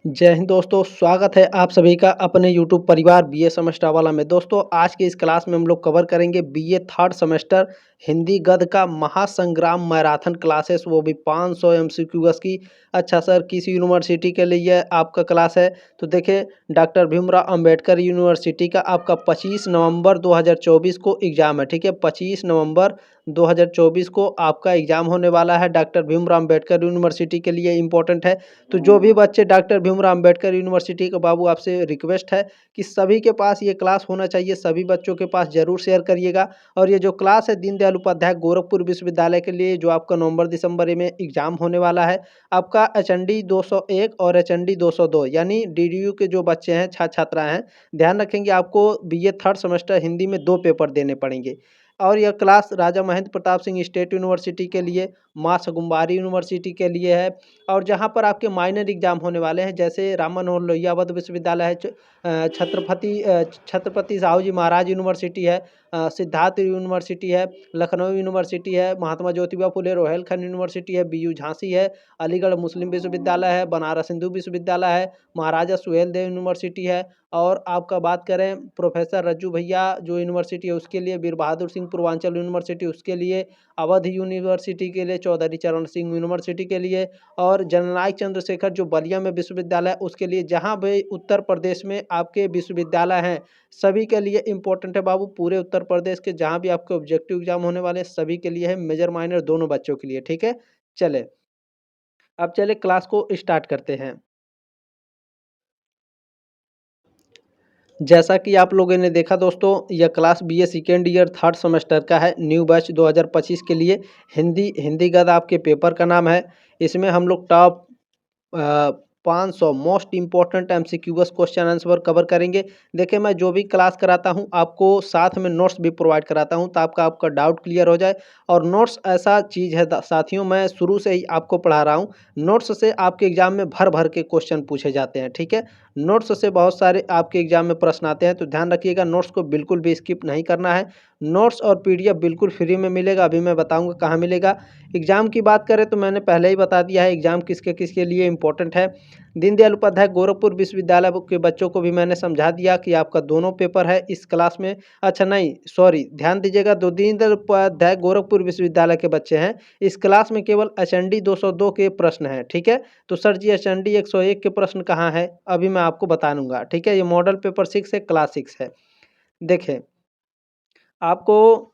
जय हिंद दोस्तों, स्वागत है आप सभी का अपने यूट्यूब परिवार बीए सेमेस्टर वाला में। दोस्तों आज की इस क्लास में हम लोग कवर करेंगे बीए थर्ड सेमेस्टर हिंदी गद्य का महासंग्राम मैराथन क्लासेस, वो भी 500 एमसीक्यूएस की। अच्छा सर, किस यूनिवर्सिटी के लिए आपका क्लास है? तो देखिए, डॉक्टर भीमराव अंबेडकर यूनिवर्सिटी का आपका 25 नवंबर 2024 को एग्ज़ाम है। ठीक है, 25 नवंबर 2024 को आपका एग्ज़ाम होने वाला है। डॉक्टर भीमराव अंबेडकर यूनिवर्सिटी के लिए इम्पोर्टेंट है। तो जो भी बच्चे डॉक्टर भीमराव अंबेडकर यूनिवर्सिटी के बाबू, आपसे रिक्वेस्ट है कि सभी के पास ये क्लास होना चाहिए, सभी बच्चों के पास ज़रूर शेयर करिएगा। और ये जो क्लास है दीनदयाल उपाध्याय गोरखपुर विश्वविद्यालय के लिए, जो आपका नवंबर दिसंबर में एग्ज़ाम होने वाला है, आपका एचएनडी 201 और एचएनडी 202 यानी डीडीयू के जो बच्चे हैं, छात्र छात्रा हैं, ध्यान रखेंगे आपको बीए थर्ड सेमेस्टर हिंदी में 2 पेपर देने पड़ेंगे। और यह क्लास राजा महेंद्र प्रताप सिंह स्टेट यूनिवर्सिटी के लिए, माँ सुगुम्बारी यूनिवर्सिटी के लिए है। और जहाँ पर आपके माइनर एग्जाम होने वाले हैं, जैसे राम मनोहर लोहिया अवध विश्वविद्यालय है, छत्रपति साहू जी महाराज यूनिवर्सिटी है, सिद्धार्थ यूनिवर्सिटी है, लखनऊ यूनिवर्सिटी है, महात्मा ज्योतिबा फुले रोहेलखंड यूनिवर्सिटी है, बीयू झांसी है, अलीगढ़ मुस्लिम विश्वविद्यालय है, बनारस हिंदू विश्वविद्यालय है, महाराजा सुहेलदेव यूनिवर्सिटी है। और आपका बात करें प्रोफेसर रज्जू भैया जो यूनिवर्सिटी है उसके लिए, वीर बहादुर सिंह पूर्वांचल यूनिवर्सिटी उसके लिए, अवध यूनिवर्सिटी के लिए, चौधरी चरण सिंह यूनिवर्सिटी के लिए, और जननायक चंद्रशेखर जो बलिया में विश्वविद्यालय है उसके लिए। जहाँ भी उत्तर प्रदेश में आपके विश्वविद्यालय हैं सभी के लिए इम्पोर्टेंट है बाबू। पूरे उत्तर प्रदेश के जहाँ भी आपके ऑब्जेक्टिव एग्जाम होने वाले हैं सभी के लिए है, मेजर माइनर दोनों बच्चों के लिए। ठीक है, चले अब चले क्लास को स्टार्ट करते हैं। जैसा कि आप लोगों ने देखा दोस्तों, यह class BA second year third semester का है, न्यू बैच 2025 के लिए। हिंदी गद्य आपके पेपर का नाम है। इसमें हम लोग top 500 most important MCQs question answer cover करेंगे। देखिए, मैं जो भी क्लास कराता हूं आपको साथ में नोट्स भी प्रोवाइड कराता हूं, ताकि आपका डाउट क्लियर हो जाए। और नोट्स ऐसा चीज़ है साथियों, मैं शुरू से ही आपको पढ़ा रहा हूं, नोट्स से आपके एग्जाम में भर भर के क्वेश्चन पूछे जाते हैं। ठीक है, नोट्स से बहुत सारे आपके एग्जाम में प्रश्न आते हैं, तो ध्यान रखिएगा, नोट्स को बिल्कुल भी स्किप नहीं करना है। नोट्स और पीडीएफ बिल्कुल फ्री में मिलेगा। अभी मैं बताऊंगा कहाँ मिलेगा। एग्ज़ाम की बात करें तो मैंने पहले ही बता दिया है एग्ज़ाम किसके किसके लिए इम्पोर्टेंट है। दीनदयाल उपाध्याय गोरखपुर विश्वविद्यालय के बच्चों को भी मैंने समझा दिया कि आपका दोनों पेपर है इस क्लास में। अच्छा नहीं, सॉरी, ध्यान दीजिएगा, दो दीनदयाल उपाध्याय गोरखपुर विश्वविद्यालय के बच्चे हैं, इस क्लास में केवल एचएनडी 202 के प्रश्न हैं। ठीक है, तो सर जी एचएनडी 101 के प्रश्न कहाँ है, अभी मैं आपको बता दूंगा। ठीक है, ये मॉडल पेपर 6 है, क्लास 6 है। देखें, आपको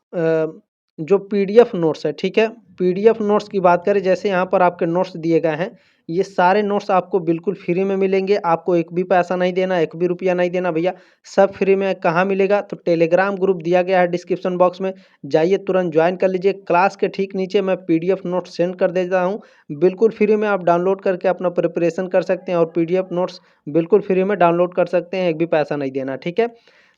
जो पीडीएफ नोट्स है, ठीक है, पीडीएफ नोट्स की बात करें, जैसे यहाँ पर आपके नोट्स दिए गए हैं, ये सारे नोट्स आपको बिल्कुल फ्री में मिलेंगे। आपको एक भी पैसा नहीं देना, एक भी रुपया नहीं देना भैया, सब फ्री में। कहाँ मिलेगा? तो टेलीग्राम ग्रुप दिया गया है डिस्क्रिप्शन बॉक्स में, जाइए तुरंत ज्वाइन कर लीजिए। क्लास के ठीक नीचे मैं पीडीएफ नोट्स सेंड कर देता हूँ, बिल्कुल फ्री में आप डाउनलोड करके अपना प्रिपरेशन कर सकते हैं, और पीडीएफ नोट्स बिल्कुल फ्री में डाउनलोड कर सकते हैं, एक भी पैसा नहीं देना। ठीक है,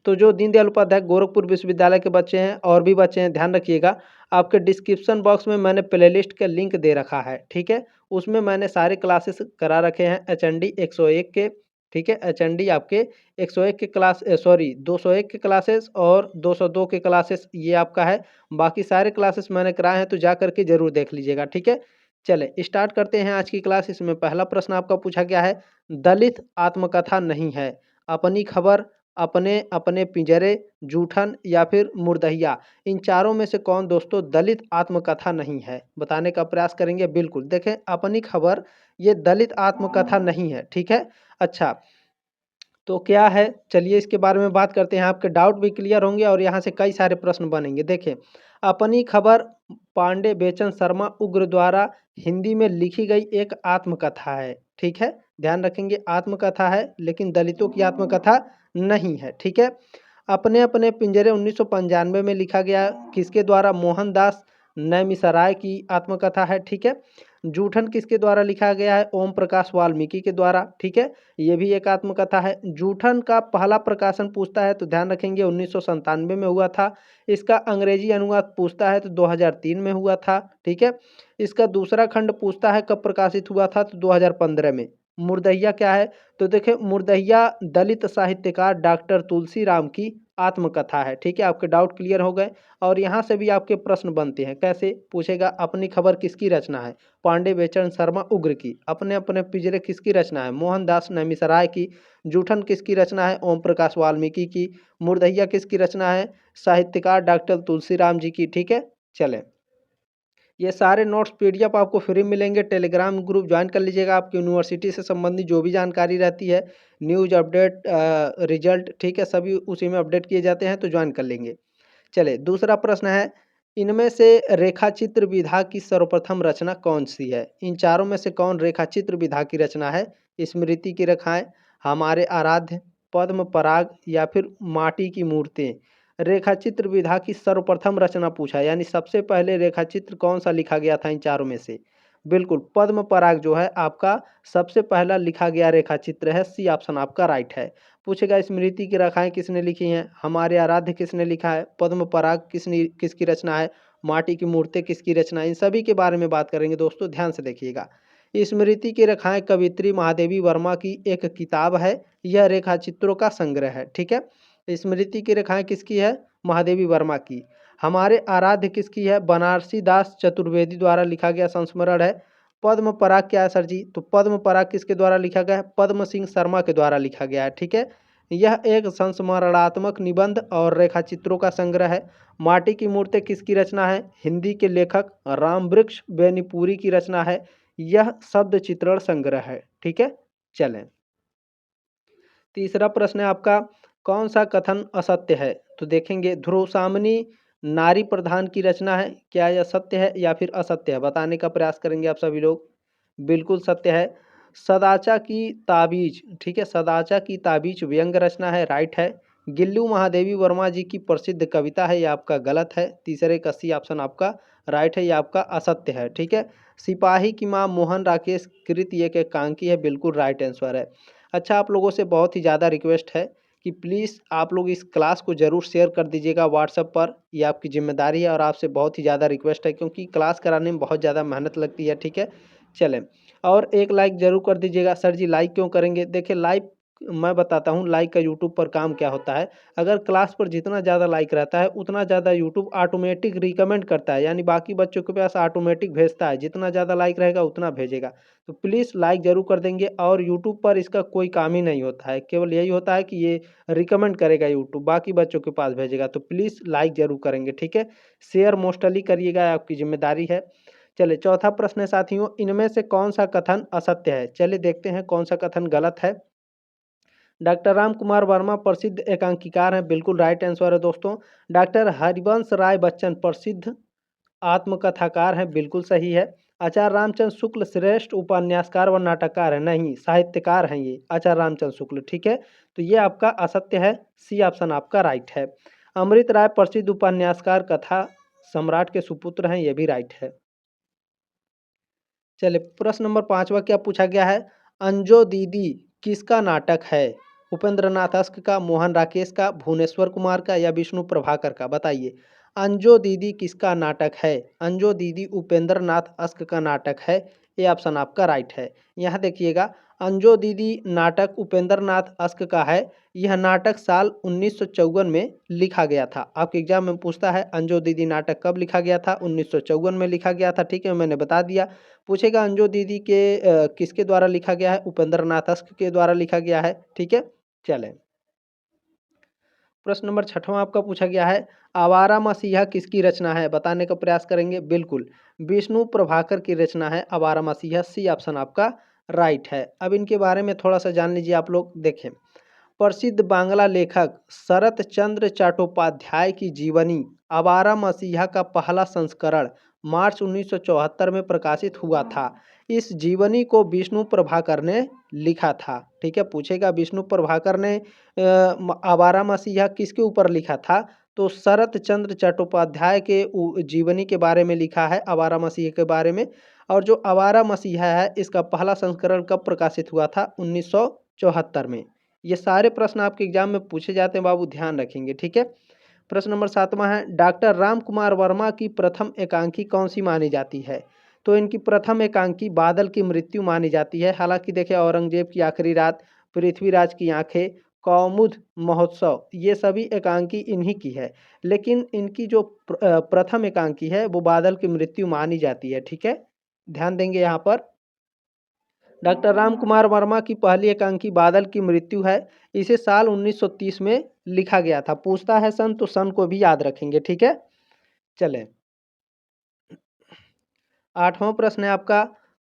तो जो दीनदयाल उपाध्याय गोरखपुर विश्वविद्यालय के बच्चे हैं और भी बच्चे हैं, ध्यान रखिएगा, आपके डिस्क्रिप्शन बॉक्स में मैंने प्लेलिस्ट का लिंक दे रखा है। ठीक है, उसमें मैंने सारे क्लासेस करा रखे हैं एचएनडी 101 के। ठीक है, एचएनडी आपके 101 के क्लास, सॉरी 201 के क्लासेस और 202 के क्लासेस, ये आपका है। बाकी सारे क्लासेस मैंने कराए हैं, तो जा करके जरूर देख लीजिएगा। ठीक है, चले स्टार्ट करते हैं आज की क्लास। इसमें पहला प्रश्न आपका पूछा गया है, दलित आत्मकथा नहीं है, अपनी खबर, अपने अपने पिंजरे, जूठन या फिर मुर्दहिया, इन चारों में से कौन दोस्तों दलित आत्मकथा नहीं है? बताने का प्रयास करेंगे। बिल्कुल, देखें, अपनी खबर ये दलित आत्मकथा नहीं है। ठीक है, अच्छा, तो क्या है, चलिए इसके बारे में बात करते हैं, आपके डाउट भी क्लियर होंगे और यहाँ से कई सारे प्रश्न बनेंगे। देखें, अपनी खबर पांडे बेचन शर्मा उग्र द्वारा हिंदी में लिखी गई एक आत्मकथा है। ठीक है, ध्यान रखेंगे, आत्मकथा है लेकिन दलितों की आत्मकथा नहीं है। ठीक है, अपने अपने पिंजरे 1995 में लिखा गया, किसके द्वारा? मोहनदास नैमिषारय की आत्मकथा है। ठीक है, जूठन किसके द्वारा लिखा गया है? ओम प्रकाश वाल्मीकि के द्वारा। ठीक है, ये भी एक आत्मकथा है। जूठन का पहला प्रकाशन पूछता है तो ध्यान रखेंगे 1997 में हुआ था। इसका अंग्रेजी अनुवाद पूछता है तो 2003 में हुआ था। ठीक है, इसका दूसरा खंड पूछता है कब प्रकाशित हुआ था, तो 2015 में। मुर्दहिया क्या है? तो देखिए, मुर्दहिया दलित साहित्यकार डॉक्टर तुलसी राम की आत्मकथा है। ठीक है, आपके डाउट क्लियर हो गए। और यहाँ से भी आपके प्रश्न बनते हैं। कैसे पूछेगा, अपनी खबर किसकी रचना है? पांडे बेचन शर्मा उग्र की। अपने अपने पिंजरे किसकी रचना है? मोहनदास नैमिषारण्य की। जूठन किसकी रचना है? ओम प्रकाश वाल्मीकि की। मुर्दहिया किसकी रचना है? साहित्यकार डॉक्टर तुलसीराम जी की। ठीक है, चलें, ये सारे नोट्स पीडीएफ आपको फ्री मिलेंगे। टेलीग्राम ग्रुप ज्वाइन कर लीजिएगा। आपकी यूनिवर्सिटी से संबंधित जो भी जानकारी रहती है, न्यूज़ अपडेट, रिजल्ट, ठीक है, सभी उसी में अपडेट किए जाते हैं, तो ज्वाइन कर लेंगे। चलिए, दूसरा प्रश्न है, इनमें से रेखाचित्र विधा की सर्वप्रथम रचना कौन सी है? इन चारों में से कौन रेखाचित्र विधा की रचना है? स्मृति की रेखाएं, हमारे आराध्य, पद्म पराग या फिर माटी की मूर्तें? रेखाचित्र विधा की सर्वप्रथम रचना पूछा, यानी सबसे पहले रेखाचित्र कौन सा लिखा गया था इन चारों में से? बिल्कुल, पद्म पराग जो है आपका सबसे पहला लिखा गया रेखाचित्र है। सी ऑप्शन आपका राइट है। पूछेगा स्मृति की रेखाएं किसने लिखी हैं? हमारे आराध्य किसने लिखा है? पद्म पराग किसकी रचना है? माटी की मूर्तें किसकी रचना है? इन सभी के बारे में बात करेंगे दोस्तों, ध्यान से देखिएगा। स्मृति की रेखाएं कवित्री महादेवी वर्मा की एक किताब है। यह रेखाचित्रों का संग्रह है। ठीक है, स्मृति की रेखाएं किसकी है? महादेवी वर्मा की। हमारे आराध्य किसकी है? बनारसी दास चतुर्वेदी द्वारा लिखा गया संस्मरण है। पद्म पराग क्या है सर जी? तो पद्म पराग किसके द्वारा लिखा गया है? पद्म सिंह शर्मा के द्वारा लिखा गया है। ठीक है, यह एक संस्मरणात्मक निबंध और रेखाचित्रों का संग्रह है। माटी की मूर्तें किसकी रचना है? हिंदी के लेखक रामवृक्ष बेनीपुरी की रचना है। यह शब्द चित्रण संग्रह है। ठीक है, चलें, तीसरा प्रश्न है आपका, कौन सा कथन असत्य है? तो देखेंगे, ध्रुवसामनी नारी प्रधान की रचना है। क्या यह सत्य है या फिर असत्य है? बताने का प्रयास करेंगे आप सभी लोग। बिल्कुल सत्य है। सदाचा की ताबीज, ठीक है, सदाचा की ताबीज व्यंग रचना है, राइट है। गिल्लू महादेवी वर्मा जी की प्रसिद्ध कविता है, ये आपका गलत है। तीसरे का सी ऑप्शन आपका राइट है, ये आपका असत्य है। ठीक है, सिपाही की मां मोहन राकेश कृत ये के कांकी है, बिल्कुल राइट आंसर है। अच्छा, आप लोगों से बहुत ही ज़्यादा रिक्वेस्ट है कि प्लीज़ आप लोग इस क्लास को ज़रूर शेयर कर दीजिएगा व्हाट्सएप पर, ये आपकी जिम्मेदारी है और आपसे बहुत ही ज़्यादा रिक्वेस्ट है, क्योंकि क्लास कराने में बहुत ज़्यादा मेहनत लगती है। ठीक है, चलें, और एक लाइक ज़रूर कर दीजिएगा। सर जी लाइक क्यों करेंगे? देखिए, लाइक मैं बताता हूँ लाइक का यूट्यूब पर काम क्या होता है। अगर क्लास पर जितना ज़्यादा लाइक रहता है उतना ज़्यादा यूट्यूब ऑटोमेटिक रिकमेंड करता है, यानी बाकी बच्चों के पास ऑटोमेटिक भेजता है। जितना ज़्यादा लाइक रहेगा उतना भेजेगा। तो प्लीज़ लाइक ज़रूर कर देंगे। और यूट्यूब पर इसका कोई काम ही नहीं होता है, केवल यही होता है कि ये रिकमेंड करेगा यूट्यूब, बाकी बच्चों के पास भेजेगा। तो प्लीज़ लाइक ज़रूर करेंगे। ठीक है, शेयर मोस्टली करिएगा, आपकी जिम्मेदारी है। चलिए, चौथा प्रश्न है साथियों, इनमें से कौन सा कथन असत्य है? चलिए देखते हैं कौन सा कथन गलत है। डॉक्टर राम कुमार वर्मा प्रसिद्ध एकांकीकार हैं, बिल्कुल राइट आंसर है दोस्तों। डॉक्टर हरिवंश राय बच्चन प्रसिद्ध आत्मकथाकार हैं, बिल्कुल सही है। आचार्य रामचंद्र शुक्ल श्रेष्ठ उपन्यासकार व नाटककार हैं, नहीं, साहित्यकार हैं ये आचार्य रामचंद्र शुक्ल। ठीक है, तो ये आपका असत्य है। सी ऑप्शन आपका राइट है। अमृत राय प्रसिद्ध उपन्यासकार, कथा सम्राट के सुपुत्र हैं, ये भी राइट है। चलिए, प्रश्न नंबर 5वां क्या पूछा गया है? अंजो दीदी किसका नाटक है? उपेंद्र नाथ अस्क का, मोहन राकेश का, भुवनेश्वर कुमार का या विष्णु प्रभाकर का? बताइए, अंजो दीदी किसका नाटक है? अंजो दीदी उपेंद्र नाथ अस्क का नाटक है, ये ऑप्शन आपका राइट है। यहाँ देखिएगा, अंजो दीदी नाटक उपेंद्र नाथ अस्क का है। यह नाटक साल 1954 में लिखा गया था। आपके एग्जाम में पूछता है अंजो दीदी नाटक कब लिखा गया था? 1954 में लिखा गया था। ठीक है, मैंने बता दिया। पूछेगा अंजो दीदी के किसके द्वारा लिखा गया है? उपेंद्र नाथ अस्क के द्वारा लिखा गया है। ठीक है, चलें, प्रश्न नंबर 6वां आपका पूछा गया है, आवारा मसीहा किसकी रचना है? बताने का प्रयास करेंगे। बिल्कुल विष्णु प्रभाकर की रचना है आवारा मसीहा, सी ऑप्शन आपका राइट है। अब इनके बारे में थोड़ा सा जान लीजिए आप लोग। देखें, प्रसिद्ध बांग्ला लेखक शरत चंद्र चट्टोपाध्याय की जीवनी आवारा मसीहा का पहला संस्करण मार्च 1974 में प्रकाशित हुआ था। इस जीवनी को विष्णु प्रभाकर ने लिखा था। ठीक है, पूछेगा विष्णु प्रभाकर ने आवारा मसीहा किसके ऊपर लिखा था? तो शरत चंद्र चट्टोपाध्याय के जीवनी के बारे में लिखा है, आवारा मसीहा के बारे में। और जो आवारा मसीहा है इसका पहला संस्करण कब प्रकाशित हुआ था? 1974 में। ये सारे प्रश्न आपके एग्जाम में पूछे जाते हैं बाबू, ध्यान रखेंगे। ठीक है, प्रश्न नंबर 7वां है, डॉक्टर राम कुमार वर्मा की प्रथम एकांकी कौन सी मानी जाती है? तो इनकी प्रथम एकांकी बादल की मृत्यु मानी जाती है। हालांकि देखिए, औरंगजेब की आखिरी रात, पृथ्वीराज की आंखें, कौमुद महोत्सव, ये सभी एकांकी इन्हीं की है। लेकिन इनकी जो प्रथम एकांकी है वो बादल की मृत्यु मानी जाती है। ठीक है, ध्यान देंगे यहाँ पर। डॉक्टर राम कुमार वर्मा की पहली एकांकी बादल की मृत्यु है। इसे साल 1930 में लिखा गया था। पूछता है सन तो सन को भी याद रखेंगे। ठीक है, चले 8वां प्रश्न है आपका,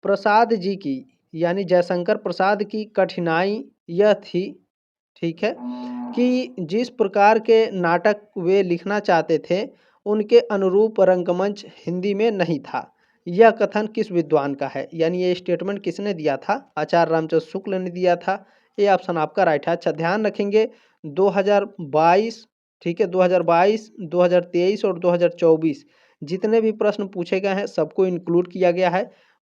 प्रसाद जी की यानी जयशंकर प्रसाद की कठिनाई यह थी, ठीक है, कि जिस प्रकार के नाटक वे लिखना चाहते थे उनके अनुरूप रंगमंच हिंदी में नहीं था। यह कथन किस विद्वान का है, यानी ये स्टेटमेंट किसने दिया था? आचार्य रामचंद्र शुक्ल ने दिया था। ये ऑप्शन आपका राइट है। अच्छा, ध्यान रखेंगे 2022, ठीक है, 2022, 2023 और 2024 जितने भी प्रश्न पूछे गए हैं सबको इंक्लूड किया गया है।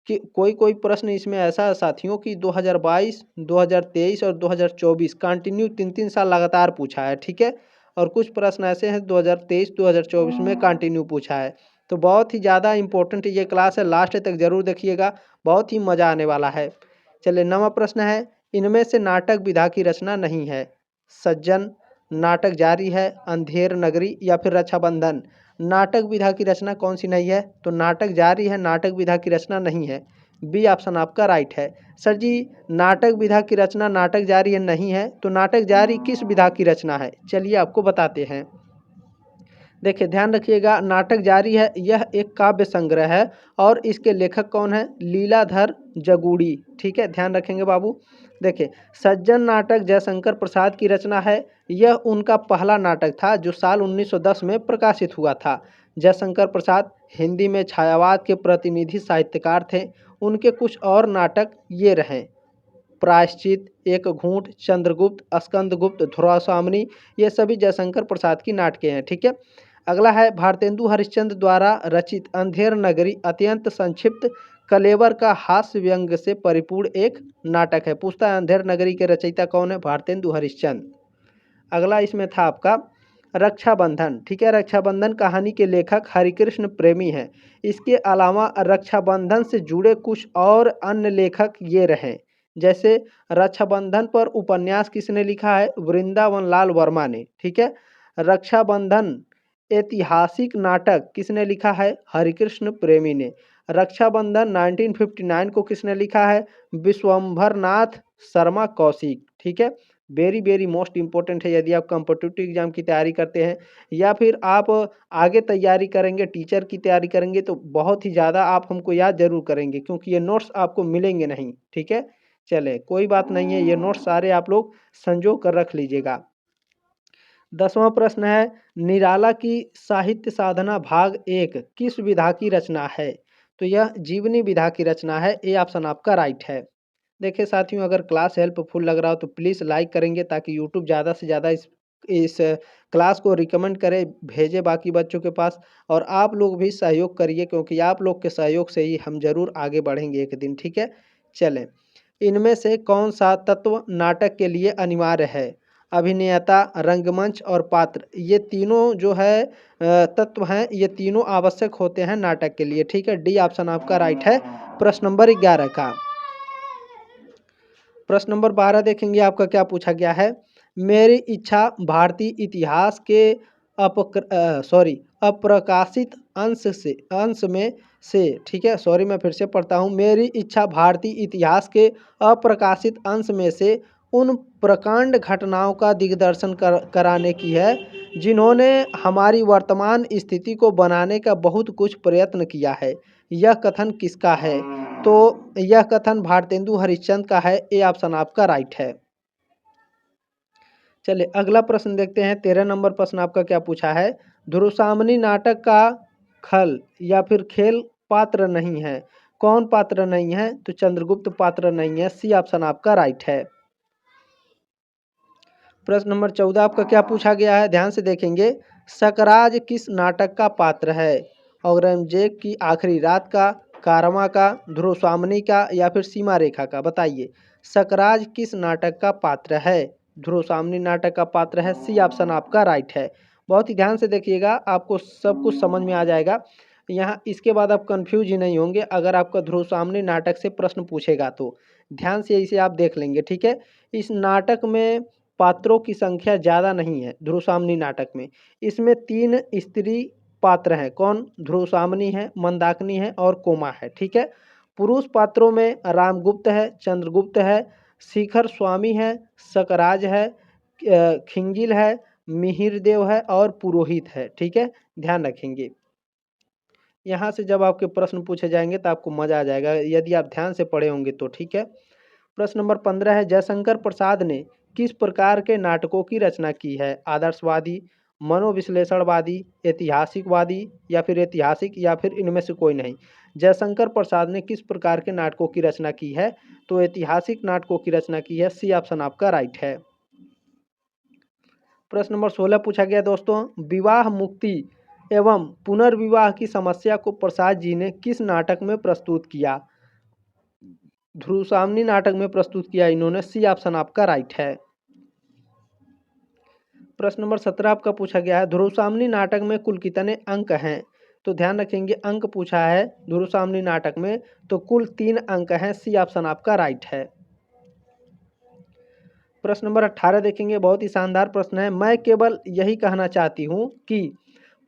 कि कोई प्रश्न इसमें ऐसा है साथियों कि 2022, 2023 और 2024 कंटिन्यू 3-3 साल लगातार पूछा है। ठीक है, और कुछ प्रश्न ऐसे हैं 2023, 2024 में कंटिन्यू पूछा है। तो बहुत ही ज़्यादा इंपॉर्टेंट ये क्लास है, लास्ट तक जरूर देखिएगा, बहुत ही मज़ा आने वाला है। चलिए 9वां प्रश्न है, इनमें से नाटक विधा की रचना नहीं है। सज्जन, नाटक जारी है, अंधेर नगरी या फिर रक्षाबंधन। नाटक विधा की रचना कौन सी नहीं है? तो नाटक जारी है, नाटक विधा की रचना नहीं है। बी ऑप्शन आपका राइट है। सर जी, नाटक विधा की रचना नाटक जारी है नहीं है, तो नाटक जारी किस विधा की रचना है? चलिए आपको बताते हैं। देखिए ध्यान रखिएगा, नाटक जारी है यह एक काव्य संग्रह है और इसके लेखक कौन है? लीलाधर जगूड़ी। ठीक है, ध्यान रखेंगे बाबू। देखिए, सज्जन नाटक जयशंकर प्रसाद की रचना है। यह उनका पहला नाटक था जो साल 1910 में प्रकाशित हुआ था। जयशंकर प्रसाद हिंदी में छायावाद के प्रतिनिधि साहित्यकार थे। उनके कुछ और नाटक ये रहे, प्रायश्चित, एक घूंट, चंद्रगुप्त, स्कंदगुप्त, ध्रुवसामनी, ये सभी जयशंकर प्रसाद की नाटकें हैं। ठीक है, अगला है भारतेंदु हरिश्चंद्र द्वारा रचित अंधेर नगरी अत्यंत संक्षिप्त कलेवर का हास्य व्यंग से परिपूर्ण एक नाटक है। पूछता है अंधेर नगरी के रचयिता कौन है? भारतेंदु हरिश्चंद्र। अगला इसमें था आपका रक्षाबंधन। ठीक है, रक्षाबंधन कहानी के लेखक हरिकृष्ण प्रेमी हैं। इसके अलावा रक्षाबंधन से जुड़े कुछ और अन्य लेखक ये रहे, जैसे रक्षाबंधन पर उपन्यास किसने लिखा है? वृंदावन लाल वर्मा ने। ठीक है, रक्षाबंधन ऐतिहासिक नाटक किसने लिखा है? हरिकृष्ण प्रेमी ने। रक्षाबंधन 1959 को किसने लिखा है? विश्वंभर नाथ शर्मा कौशिक। ठीक है, वेरी वेरी मोस्ट इंपॉर्टेंट है। यदि आप कॉम्पिटिटिव एग्जाम की तैयारी करते हैं या फिर आप आगे तैयारी करेंगे, टीचर की तैयारी करेंगे, तो बहुत ही ज़्यादा आप हमको याद जरूर करेंगे, क्योंकि ये नोट्स आपको मिलेंगे नहीं। ठीक है, चले कोई बात नहीं है, ये नोट्स सारे आप लोग संजो कर रख लीजिएगा। 10वां प्रश्न है, निराला की साहित्य साधना भाग 1 किस विधा की रचना है? तो यह जीवनी विधा की रचना है। ए ऑप्शन आपका राइट है। देखिए साथियों, अगर क्लास हेल्पफुल लग रहा हो तो प्लीज़ लाइक करेंगे, ताकि यूट्यूब ज़्यादा से ज़्यादा इस क्लास को रिकमेंड करे, भेजे बाकी बच्चों के पास। और आप लोग भी सहयोग करिए, क्योंकि आप लोग के सहयोग से ही हम जरूर आगे बढ़ेंगे एक दिन। ठीक है, चलें, इनमें से कौन सा तत्व नाटक के लिए अनिवार्य है? अभिनेता, रंगमंच और पात्र, ये तीनों जो है तत्व हैं, ये तीनों आवश्यक होते हैं नाटक के लिए। ठीक है, डी ऑप्शन आपका राइट है प्रश्न नंबर 11 का। प्रश्न नंबर 12 देखेंगे आपका क्या पूछा गया है। मेरी इच्छा भारतीय इतिहास के अप्रकाशित अंश में से, ठीक है, सॉरी मैं फिर से पढ़ता हूँ। मेरी इच्छा भारतीय इतिहास के अप्रकाशित अंश में से उन प्रकांड घटनाओं का दिग्दर्शन कराने की है जिन्होंने हमारी वर्तमान स्थिति को बनाने का बहुत कुछ प्रयत्न किया है। यह कथन किसका है? तो यह कथन भारतेंदु हरिश्चंद्र का है। ए ऑप्शन आपका राइट है। चलिए अगला प्रश्न देखते हैं। 13 नंबर प्रश्न आपका क्या पूछा है। ध्रुवसामनी नाटक का खल या फिर खेल पात्र नहीं है। कौन पात्र नहीं है? तो चंद्रगुप्त पात्र नहीं है। सी ऑप्शन आपका राइट है। प्रश्न नंबर 14 आपका क्या पूछा गया है, ध्यान से देखेंगे। सकराज किस नाटक का पात्र है? औरंगजेब की आखिरी रात का, कारवां का, ध्रुवसामनी का या फिर सीमा रेखा का? बताइए, सकराज किस नाटक का पात्र है? ध्रुवसामनी नाटक का पात्र है। सी ऑप्शन आपका राइट है। बहुत ही ध्यान से देखिएगा, आपको सब कुछ समझ में आ जाएगा। यहाँ इसके बाद आप कंफ्यूज ही नहीं होंगे अगर आपका ध्रुवसामनी नाटक से प्रश्न पूछेगा तो। ध्यान से इसे आप देख लेंगे। ठीक है, इस नाटक में पात्रों की संख्या ज़्यादा नहीं है ध्रुवसामनी नाटक में। इसमें 3 स्त्री पात्र हैं। कौन? ध्रुवसामनी है, मंदाकिनी है और कोमा है। ठीक है। पुरुष पात्रों में रामगुप्त है, चंद्रगुप्त है, शिखर स्वामी है, सकराज है, खिंगिल है, मिहिरदेव है और पुरोहित है। ठीक है, ध्यान रखेंगे। यहाँ से जब आपके प्रश्न पूछे जाएंगे तो आपको मजा आ जाएगा यदि आप ध्यान से पढ़े होंगे तो। ठीक है। प्रश्न नंबर 15 है, जयशंकर प्रसाद ने किस प्रकार के नाटकों की रचना की है? आदर्शवादी, मनोविश्लेषणवादी, ऐतिहासिकवादी या फिर ऐतिहासिक या फिर इनमें से कोई नहीं। जयशंकर प्रसाद ने किस प्रकार के नाटकों की रचना की है? तो ऐतिहासिक नाटकों की रचना की है। सी ऑप्शन आपका राइट है। प्रश्न नंबर 16 पूछा गया दोस्तों, विवाह मुक्ति एवं पुनर्विवाह की समस्या को प्रसाद जी ने किस नाटक में प्रस्तुत किया? ध्रुवसामनी नाटक में प्रस्तुत किया इन्होंने। सी ऑप्शन आपका राइट है। प्रश्न नंबर 17 आपका पूछा गया है, ध्रुवसामनी नाटक में कुल कितने अंक हैं? तो ध्यान रखेंगे, अंक पूछा है ध्रुवसामनी नाटक में तो कुल 3 अंक हैं। सी ऑप्शन आपका राइट है। प्रश्न नंबर 18 देखेंगे, बहुत ही शानदार प्रश्न है। मैं केवल यही कहना चाहती हूँ कि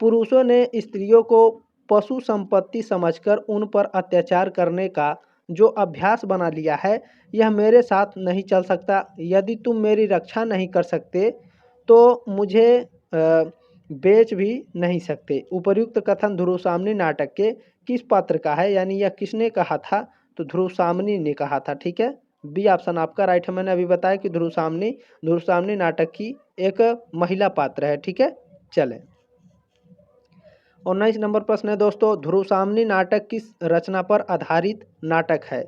पुरुषों ने स्त्रियों को पशु संपत्ति समझकर उन पर अत्याचार करने का जो अभ्यास बना लिया है, यह मेरे साथ नहीं चल सकता। यदि तुम मेरी रक्षा नहीं कर सकते तो मुझे बेच भी नहीं सकते। उपर्युक्त कथन ध्रुवसामनी नाटक के किस पात्र का है? यानी यह किसने कहा था? तो ध्रुवसामनी ने कहा था। ठीक है, बी ऑप्शन आपका राइट है। मैंने अभी बताया कि ध्रुवसामनी नाटक की एक महिला पात्र है। ठीक है, चलें। 19 नंबर प्रश्न है दोस्तों, ध्रुवसामनी नाटक किस रचना पर आधारित नाटक है?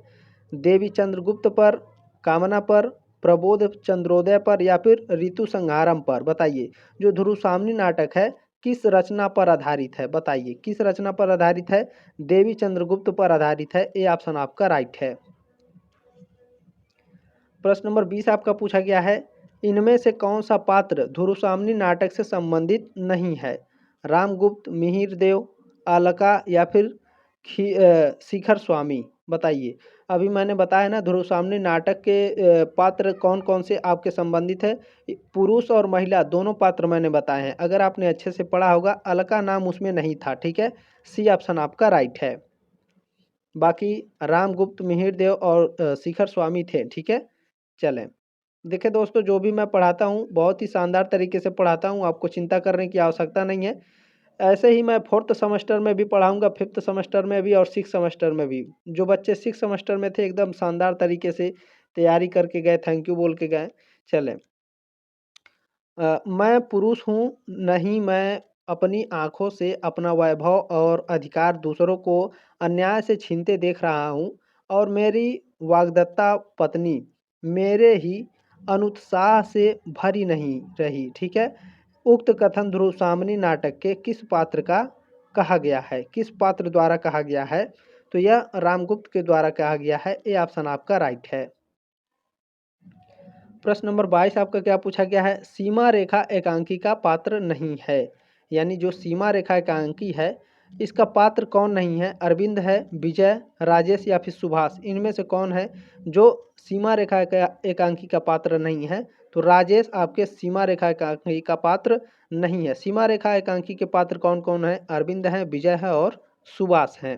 देवी चंद्रगुप्त पर, कामना पर, प्रबोध चंद्रोदय पर या फिर ऋतु संहारम पर? बताइए, जो ध्रुवसामनी नाटक है किस रचना पर आधारित है? बताइए, किस रचना पर आधारित है? देवी चंद्रगुप्त पर आधारित है। ए ऑप्शन आपका राइट है। प्रश्न नंबर 20 आपका पूछा गया है, इनमें से कौन सा पात्र ध्रुवसामनी नाटक से संबंधित नहीं है? रामगुप्त, मिहिरदेव, अलका या फिर शिखर स्वामी? बताइए। अभी मैंने बताया ना ध्रुवसामनी नाटक के पात्र कौन कौन से आपके संबंधित है। पुरुष और महिला दोनों पात्र मैंने बताए हैं। अगर आपने अच्छे से पढ़ा होगा, अलका नाम उसमें नहीं था। ठीक है, सी ऑप्शन आपका राइट है। बाकी रामगुप्त, मिहिरदेव और शिखर स्वामी थे। ठीक है, चलें। देखिए दोस्तों, जो भी मैं पढ़ाता हूँ बहुत ही शानदार तरीके से पढ़ाता हूँ, आपको चिंता करने की आवश्यकता नहीं है। ऐसे ही मैं 4th सेमेस्टर में भी पढ़ाऊँगा, 5th सेमेस्टर में भी और 6th सेमेस्टर में भी। जो बच्चे 6th सेमेस्टर में थे एकदम शानदार तरीके से तैयारी करके गए, थैंक यू बोल के गए। चलें। मैं पुरुष हूँ, नहीं मैं अपनी आँखों से अपना वैभव और अधिकार दूसरों को अन्याय से छीनते देख रहा हूँ और मेरी वाग्दत्ता पत्नी मेरे ही अनुत्साह से भरी नहीं रही। ठीक है, उक्त कथन ध्रुवसामनी नाटक के किस पात्र का कहा गया है? किस पात्र द्वारा कहा गया है? तो यह रामगुप्त के द्वारा कहा गया है। ए ऑप्शन आपका राइट है। प्रश्न नंबर 22 आपका क्या पूछा गया है, सीमा रेखा एकांकी का पात्र नहीं है। यानी जो सीमा रेखा एकांकी है इसका पात्र कौन नहीं है? अरविंद है, विजय, राजेश या फिर सुभाष? इनमें से कौन है जो सीमा रेखा एकांकी का पात्र नहीं है? तो राजेश आपके सीमा रेखा एकांकी का पात्र नहीं है। सीमा रेखा एकांकी के पात्र कौन कौन है? अरविंद है, विजय है और सुभाष हैं।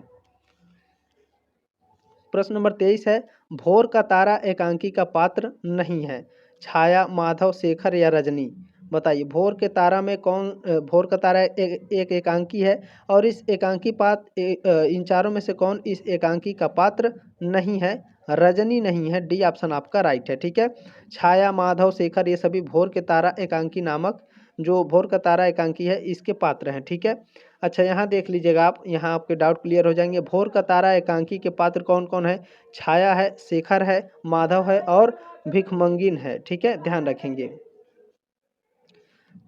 प्रश्न नंबर 23 है, भोर का तारा एकांकी का पात्र नहीं है। छाया, माधव, शेखर या रजनी? बताइए, भोर के तारा में कौन भोर का तारा एक एकांकी है और इस एकांकी इन चारों में से कौन इस एकांकी का पात्र नहीं है? रजनी नहीं है। डी ऑप्शन आपका राइट है। ठीक है, छाया, माधव, शेखर ये सभी भोर के तारा एकांकी नामक जो भोर का तारा एकांकी है इसके पात्र हैं। ठीक है, अच्छा यहाँ देख लीजिएगा आप, यहाँ आपके डाउट क्लियर हो जाएंगे। भोर का तारा एकांकी के पात्र कौन कौन है? छाया है, शेखर है, माधव है और भिखमंगिन है। ठीक है, ध्यान रखेंगे।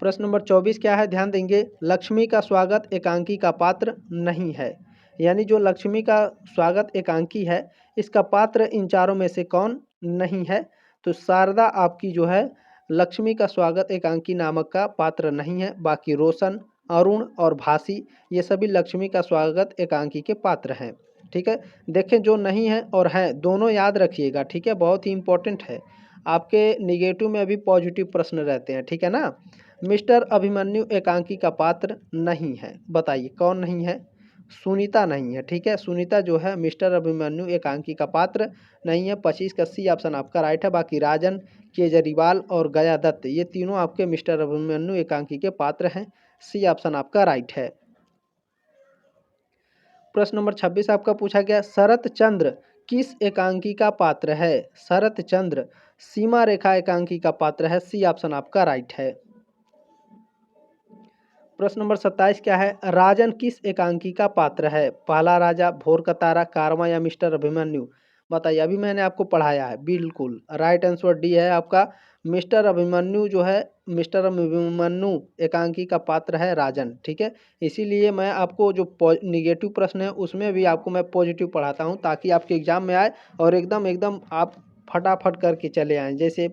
प्रश्न नंबर 24 क्या है? ध्यान देंगे, लक्ष्मी का स्वागत एकांकी का पात्र नहीं है। यानी जो लक्ष्मी का स्वागत एकांकी है इसका पात्र इन चारों में से कौन नहीं है? तो शारदा आपकी जो है लक्ष्मी का स्वागत एकांकी नामक का पात्र नहीं है। बाकी रोशन, अरुण और भासी ये सभी लक्ष्मी का स्वागत एकांकी के पात्र हैं। ठीक है। देखें जो नहीं है और हैं दोनों याद रखिएगा, ठीक है, बहुत ही इंपॉर्टेंट है। आपके निगेटिव में अभी पॉजिटिव प्रश्न रहते हैं, ठीक है ना। मिस्टर अभिमन्यु एकांकी का पात्र नहीं है, बताइए कौन नहीं है? सुनीता नहीं है, ठीक है। सुनीता जो है मिस्टर अभिमन्यु एकांकी का पात्र नहीं है। 25 का सी ऑप्शन आपका राइट है। बाकी राजन, केजरीवाल और गया दत्त ये तीनों आपके मिस्टर अभिमन्यु एकांकी के पात्र हैं। सी ऑप्शन आपका राइट है। प्रश्न नंबर 26 आपका पूछा गया, शरत चंद्र किस एकांकी का पात्र है? शरत चंद्र सीमा रेखा एकांकी का पात्र है। सी ऑप्शन आपका राइट है। प्रश्न नंबर 27 क्या है? राजन किस एकांकी का पात्र है? पहला राजा, भोर का तारा, कारवां या मिस्टर अभिमन्यु? बताइए, अभी मैंने आपको पढ़ाया है। बिल्कुल राइट आंसर डी है आपका। मिस्टर अभिमन्यु जो है, मिस्टर अभिमन्यु एकांकी का पात्र है राजन, ठीक है। इसीलिए मैं आपको जो निगेटिव प्रश्न है उसमें भी आपको मैं पॉजिटिव पढ़ाता हूँ, ताकि आपके एग्जाम में आए और एकदम एकदम आप फटाफट करके चले आएँ। जैसे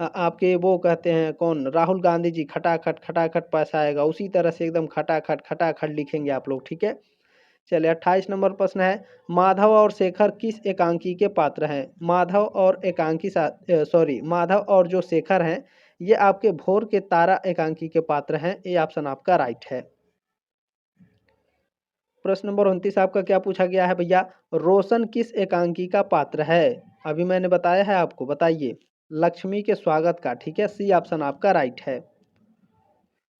आपके वो कहते हैं कौन, राहुल गांधी जी, खटाखट पैसा आएगा, उसी तरह से एकदम खटाखट लिखेंगे आप लोग, ठीक है। चलिए 28 नंबर प्रश्न है, माधव और शेखर किस एकांकी के पात्र हैं? माधव और माधव और जो शेखर हैं ये आपके भोर के तारा एकांकी के पात्र हैं। ये ऑप्शन आपका राइट है। प्रश्न नंबर 29 आपका क्या पूछा गया है भैया? रोशन किस एकांकी का पात्र है? अभी मैंने बताया है आपको, बताइए। लक्ष्मी के स्वागत का, ठीक है। सी ऑप्शन आपका राइट है।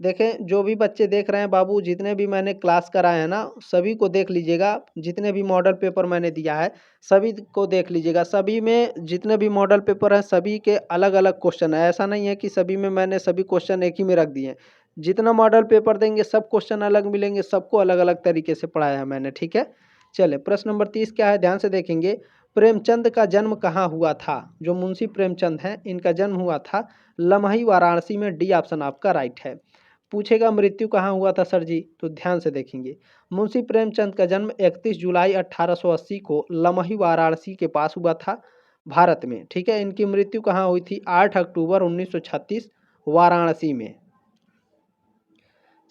देखें जो भी बच्चे देख रहे हैं बाबू, जितने भी मैंने क्लास कराए हैं ना, सभी को देख लीजिएगा। जितने भी मॉडल पेपर मैंने दिया है सभी को देख लीजिएगा। सभी में जितने भी मॉडल पेपर हैं सभी के अलग अलग क्वेश्चन है। ऐसा नहीं है कि सभी में मैंने सभी क्वेश्चन एक ही में रख दिए हैं। जितना मॉडल पेपर देंगे सब क्वेश्चन अलग मिलेंगे, सबको अलग अलग तरीके से पढ़ाया है मैंने, ठीक है। चलिए प्रश्न नंबर 30 क्या है, ध्यान से देखेंगे। प्रेमचंद का जन्म कहाँ हुआ था? जो मुंशी प्रेमचंद हैं इनका जन्म हुआ था लमही, वाराणसी में। डी ऑप्शन आपका राइट है। पूछेगा मृत्यु कहाँ हुआ था सर जी, तो ध्यान से देखेंगे। मुंशी प्रेमचंद का जन्म 31 जुलाई 1880 को लमही, वाराणसी के पास हुआ था, भारत में, ठीक है। इनकी मृत्यु कहाँ हुई थी? 8 अक्टूबर 1936 वाराणसी में।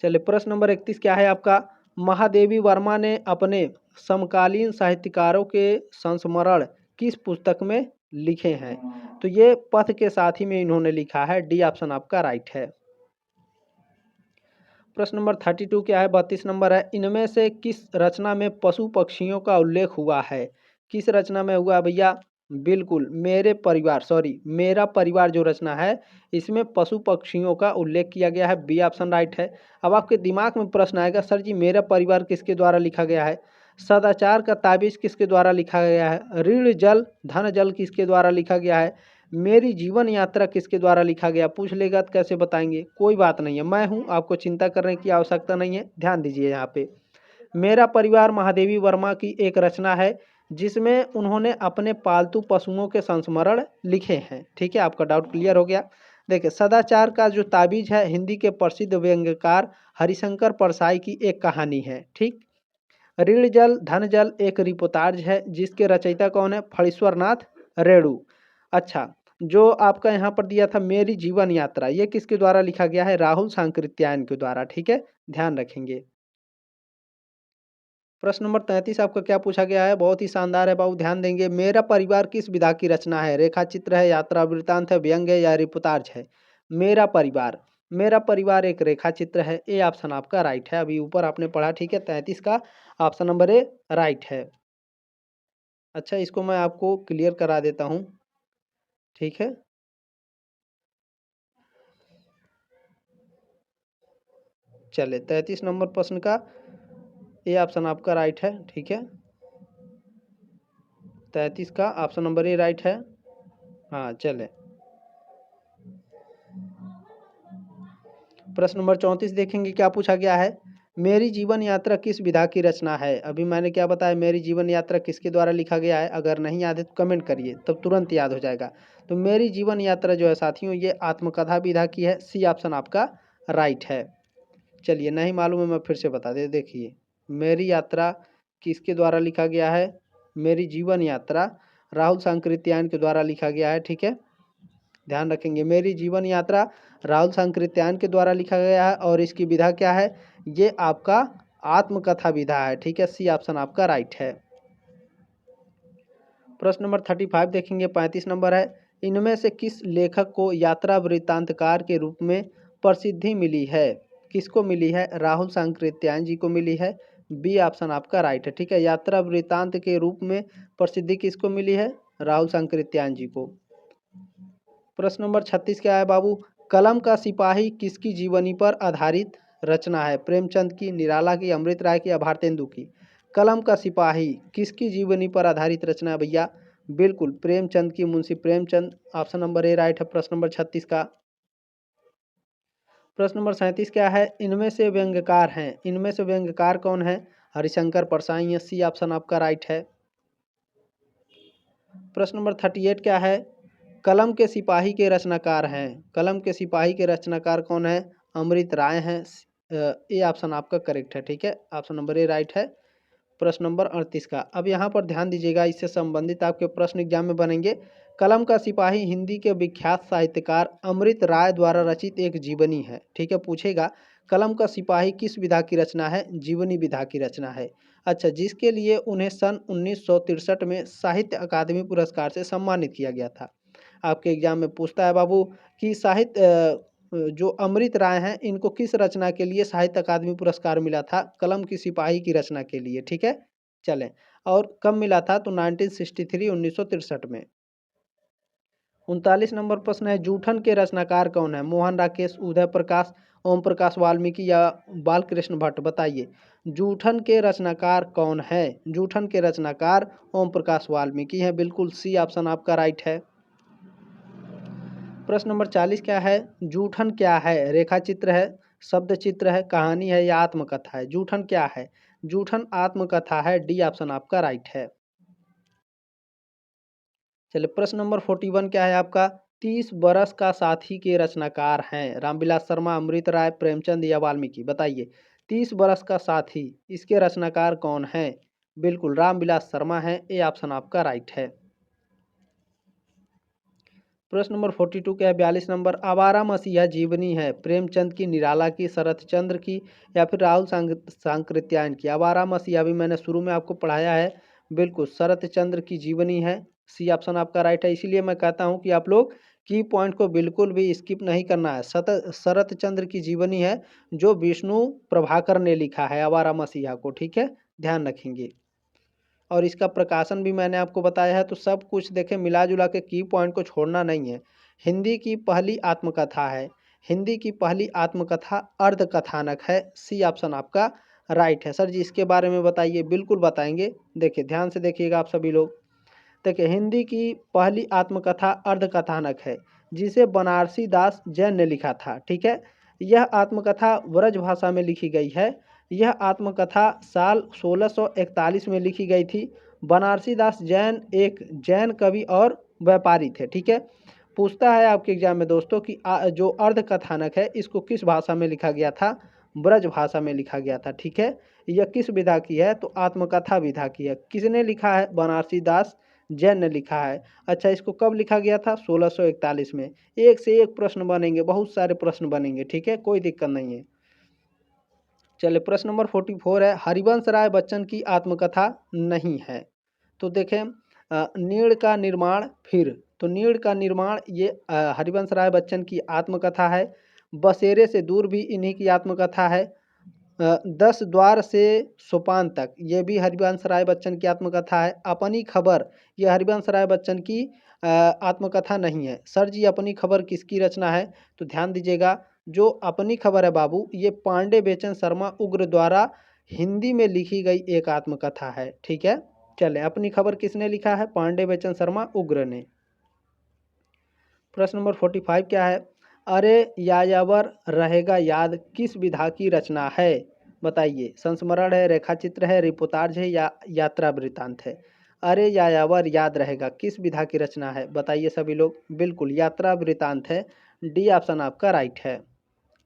चलिए प्रश्न नंबर 31 क्या है आपका? महादेवी वर्मा ने अपने समकालीन साहित्यकारों के संस्मरण किस पुस्तक में लिखे हैं? तो ये पथ के साथी में इन्होंने लिखा है। डी ऑप्शन आपका राइट है। प्रश्न नंबर 32 क्या है? 32 नंबर है, इनमें से किस रचना में पशु पक्षियों का उल्लेख हुआ है? किस रचना में हुआ भैया? बिल्कुल मेरा परिवार जो रचना है इसमें पशु पक्षियों का उल्लेख किया गया है। बी ऑप्शन राइट है। अब आपके दिमाग में प्रश्न आएगा, सर जी मेरा परिवार किसके द्वारा लिखा गया है? सदाचार का ताबीज किसके द्वारा लिखा गया है? ऋण जल धन जल किसके द्वारा लिखा गया है? मेरी जीवन यात्रा किसके द्वारा लिखा गया? पूछ लेगा तो कैसे बताएंगे? कोई बात नहीं है, मैं हूँ, आपको चिंता करने की आवश्यकता नहीं है। ध्यान दीजिए यहाँ पे, मेरा परिवार महादेवी वर्मा की एक रचना है जिसमें उन्होंने अपने पालतू पशुओं के संस्मरण लिखे हैं, ठीक है। आपका डाउट क्लियर हो गया। देखिए सदाचार का जो ताबीज है हिंदी के प्रसिद्ध व्यंग्यकार हरिशंकर परसाई की एक कहानी है, ठीक। ऋण जल धन जल एक रिपोर्टाज है जिसके रचयिता कौन है? फणीश्वर नाथ रेणु। अच्छा, जो आपका यहाँ पर दिया था मेरी जीवन यात्रा, ये किसके द्वारा लिखा गया है? राहुल सांकृत्यायन के द्वारा, ठीक है, ध्यान रखेंगे। प्रश्न नंबर 33 आपका क्या पूछा गया है? बहुत ही शानदार है बाबू, ध्यान देंगे। मेरा परिवार किस विधा की रचना है? रेखा चित्र है, यात्रा वृत्तांत है, व्यंग्य है या रिपोर्टाज है? मेरा परिवार एक रेखा चित्र है। ए ऑप्शन आपका राइट है। अभी ऊपर आपने पढ़ा, ठीक है। 33 का ऑप्शन नंबर ए राइट है। अच्छा, इसको मैं आपको क्लियर करा देता हूँ, ठीक है। चले 33 नंबर प्रश्न का ए ऑप्शन आपका राइट है, ठीक है। 33 का ऑप्शन नंबर ए राइट है। हाँ चले प्रश्न नंबर 34 देखेंगे क्या पूछा गया है। मेरी जीवन यात्रा किस विधा की रचना है? अभी मैंने क्या बताया, मेरी जीवन यात्रा किसके द्वारा लिखा गया है? अगर नहीं याद है तो कमेंट करिए, तब तुरंत याद हो जाएगा। तो मेरी जीवन यात्रा जो है साथियों ये आत्मकथा विधा की है। सी ऑप्शन आपका राइट है। चलिए नहीं मालूम है मैं फिर से बता दे, देखिए मेरी यात्रा किसके द्वारा लिखा गया है? मेरी जीवन यात्रा राहुल सांकृत्यायन के द्वारा लिखा गया है, ठीक है। ध्यान रखेंगे, मेरी जीवन यात्रा राहुल सांकृत्यायन के द्वारा लिखा गया है और इसकी विधा क्या है? ये आपका आत्मकथा विधा है, ठीक है। सी ऑप्शन आपका राइट है। प्रश्न नंबर 35 देखेंगे, 35 नंबर है, इनमें से किस लेखक को यात्रा वृत्तांतकार के रूप में प्रसिद्धि मिली है? किसको मिली है? राहुल सांकृत्यायन जी को मिली है। बी ऑप्शन आपका राइट है। ठीक है, यात्रा वृत्तांत के रूप में प्रसिद्धि किसको मिली है? राहुल सांकृत्यायन जी को। प्रश्न नंबर 36 क्या है बाबू? कलम का सिपाही किसकी जीवनी पर आधारित रचना है? प्रेमचंद की, निराला की, अमृत राय की या भारतेंदु की? कलम का सिपाही किसकी जीवनी पर आधारित रचना है भैया? बिल्कुल प्रेमचंद की, Munshi Premchand. Option number A right है प्रश्न नंबर 36 का। प्रश्न नंबर 37 क्या है? इनमें से व्यंग्यकार हैं, इनमें से व्यंग्यकार कौन है? हरिशंकर परसाई। सी ऑप्शन आपका राइट है। प्रश्न नंबर 38 क्या है? कलम के सिपाही के रचनाकार हैं, कलम के सिपाही के रचनाकार कौन है? अमृत राय हैं। ए ऑप्शन आपका करेक्ट है। ठीक है, ऑप्शन नंबर ए राइट है प्रश्न नंबर 38 का। अब यहाँ पर ध्यान दीजिएगा, इससे संबंधित आपके प्रश्न एग्जाम में बनेंगे। कलम का सिपाही हिंदी के विख्यात साहित्यकार अमृत राय द्वारा रचित एक जीवनी है। ठीक है, पूछेगा कलम का सिपाही किस विधा की रचना है? जीवनी विधा की रचना है। अच्छा, जिसके लिए उन्हें सन 1963 में साहित्य अकादमी पुरस्कार से सम्मानित किया गया था। आपके एग्जाम में पूछता है बाबू कि जो अमृत राय हैं, इनको किस रचना के लिए साहित्य अकादमी पुरस्कार मिला था? कलम की सिपाही की रचना के लिए। ठीक है, चलें, और कब मिला था? तो 1963, 1963 में। 39 नंबर प्रश्न है, जूठन के रचनाकार कौन है? मोहन राकेश, उदय प्रकाश, ओम प्रकाश वाल्मीकि या बालकृष्ण भट्ट? बताइए, जूठन के रचनाकार कौन है? जूठन के रचनाकार ओम प्रकाश वाल्मीकि हैं। बिल्कुल सी ऑप्शन आपका राइट है। प्रश्न नंबर 40 क्या है? जूठन क्या है? रेखा चित्र है, शब्द चित्र है, कहानी है या आत्मकथा है? जूठन क्या है? जूठन आत्मकथा है। डी ऑप्शन आपका राइट है। चलिए, प्रश्न नंबर 41 क्या है आपका? 30 बरस का साथी के रचनाकार हैं रामविलास शर्मा, अमृत राय, प्रेमचंद या वाल्मीकि? बताइए, 30 बरस का साथी, इसके रचनाकार कौन है? बिल्कुल रामविलास शर्मा है। ए ऑप्शन आपका राइट है। प्रश्न नंबर 42 क्या है? 42 नंबर, आवारा मसीहा जीवनी है प्रेमचंद की, निराला की, शरत चंद्र की या फिर राहुल सांकृत्यायन की? आवारा मसीहा भी मैंने शुरू में आपको पढ़ाया है। बिल्कुल शरत चंद्र की जीवनी है। सी ऑप्शन आपका राइट है। इसीलिए मैं कहता हूं कि आप लोग की पॉइंट को बिल्कुल भी स्किप नहीं करना है। शरत चंद्र की जीवनी है, जो विष्णु प्रभाकर ने लिखा है आवारा मसीहा को। ठीक है, ध्यान रखेंगे। और इसका प्रकाशन भी मैंने आपको बताया है। तो सब कुछ देखें, मिला जुला के की पॉइंट को छोड़ना नहीं है। हिंदी की पहली आत्मकथा है, हिंदी की पहली आत्मकथा अर्धकथानक है। सी ऑप्शन आपका राइट है। सर जी इसके बारे में बताइए। बिल्कुल बताएंगे, देखिए ध्यान से देखिएगा आप सभी लोग। देखिए, हिंदी की पहली आत्मकथा अर्धकथानक है, जिसे बनारसी दास जैन ने लिखा था। ठीक है, यह आत्मकथा व्रज भाषा में लिखी गई है। यह आत्मकथा साल 1641 में लिखी गई थी। बनारसी दास जैन एक जैन कवि और व्यापारी थे। ठीक है, पूछता है आपके एग्जाम में दोस्तों कि जो अर्धकथानक है, इसको किस भाषा में लिखा गया था? ब्रज भाषा में लिखा गया था। ठीक है, यह किस विधा की है? तो आत्मकथा विधा की है। किसने लिखा है? बनारसी दास जैन ने लिखा है। अच्छा, इसको कब लिखा गया था? 1641 में। एक से एक प्रश्न बनेंगे, बहुत सारे प्रश्न बनेंगे। ठीक है, कोई दिक्कत नहीं है। चलिए, प्रश्न नंबर 44 है, हरिवंश राय बच्चन की आत्मकथा नहीं है। तो देखें, नीड़ का निर्माण फिर, तो नीड़ का निर्माण ये हरिवंश राय बच्चन की आत्मकथा है। बसेरे से दूर भी इन्हीं की आत्मकथा है। 10 द्वार से सोपान तक, ये भी हरिवंश राय बच्चन की आत्मकथा है। अपनी खबर, ये हरिवंश राय बच्चन की आत्मकथा नहीं है। सर जी अपनी खबर किसकी रचना है? तो ध्यान दीजिएगा, जो अपनी खबर है बाबू, ये पांडे बेचन शर्मा उग्र द्वारा हिंदी में लिखी गई एक आत्मकथा है। ठीक है, चले, अपनी खबर किसने लिखा है? पांडे बेचन शर्मा उग्र ने। प्रश्न नंबर 45 क्या है? अरे यायावर रहेगा याद किस विधा की रचना है? बताइए, संस्मरण है, रेखा चित्र है, रिपोर्टाज है या यात्रा वृत्तांत है? अरे यायावर याद रहेगा किस विधा की रचना है? बताइए सभी लोग। बिल्कुल यात्रा वृत्तांत है। डी ऑप्शन आपका राइट है।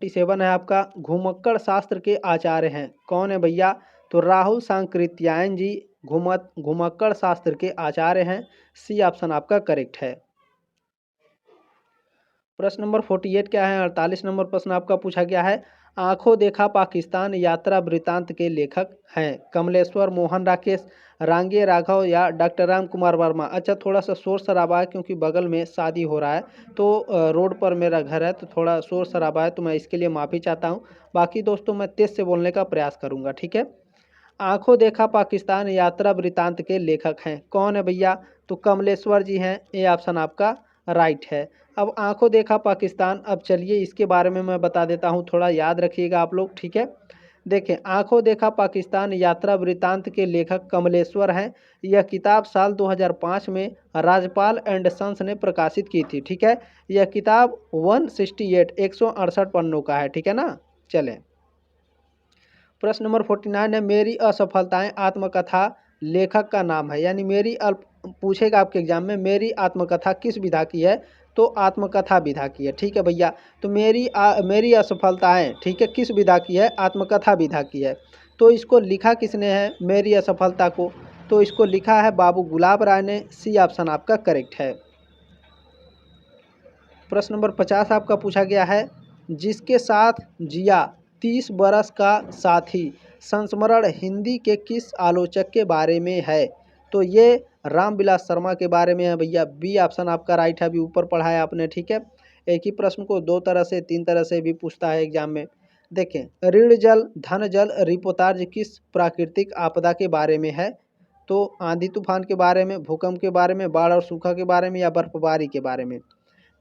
47 है आपका, घुमक्कड़ शास्त्र के आचार्य हैं कौन है भैया? तो राहुल सांकृत्यायन जी घुमक्कड़ शास्त्र के आचार्य हैं। सी ऑप्शन आपका करेक्ट है। प्रश्न नंबर 48 क्या है, 48 नंबर प्रश्न आपका पूछा गया है, आंखों देखा पाकिस्तान यात्रा वृतांत के लेखक हैं कमलेश्वर, मोहन राकेश, रांगे राघव या डॉक्टर राम कुमार वर्मा। अच्छा, थोड़ा सा शोर शराबा है क्योंकि बगल में शादी हो रहा है, तो रोड पर मेरा घर है, तो थोड़ा शोर शराबा है, तो मैं इसके लिए माफ़ी चाहता हूँ। बाकी दोस्तों मैं तेज से बोलने का प्रयास करूँगा, ठीक है। आंखों देखा पाकिस्तान यात्रा वृतांत के लेखक हैं, कौन है भैया? तो कमलेश्वर जी हैं, ये ऑप्शन आपका राइट है। अब आंखों देखा पाकिस्तान, अब चलिए इसके बारे में मैं बता देता हूँ, थोड़ा याद रखिएगा आप लोग, ठीक है। देखें, आंखों देखा पाकिस्तान यात्रा वृतांत के लेखक कमलेश्वर हैं। यह किताब साल 2005 में राजपाल एंड सन्स ने प्रकाशित की थी, ठीक है। यह किताब 168 पन्नों का है, ठीक है ना। चलें, प्रश्न नंबर 49 है, मेरी असफलताएं आत्मकथा लेखक का नाम है, यानी पूछेगा आपके एग्जाम में, मेरी आत्मकथा किस विधा की है? तो आत्मकथा विधा की है, ठीक है भैया। तो मेरी असफलताएं, ठीक है, किस विधा की है? आत्मकथा विधा की है। तो इसको लिखा किसने है मेरी असफलता को? तो इसको लिखा है बाबू गुलाब राय ने, सी ऑप्शन आपका करेक्ट है। प्रश्न नंबर 50 आपका पूछा गया है, जिसके साथ जिया 30 बरस का साथी संस्मरण हिंदी के किस आलोचक के बारे में है? तो ये रामविलास शर्मा के बारे में है भैया, बी ऑप्शन आपका राइट है। अभी ऊपर पढ़ा है आपने, ठीक है। एक ही प्रश्न को दो तरह से, तीन तरह से भी पूछता है एग्जाम में। देखें, ऋण जल धन जल रिपोर्टाज किस प्राकृतिक आपदा के बारे में है? तो आंधी तूफान के बारे में, भूकंप के बारे में, बाढ़ और सूखा के बारे में, या बर्फबारी के बारे में?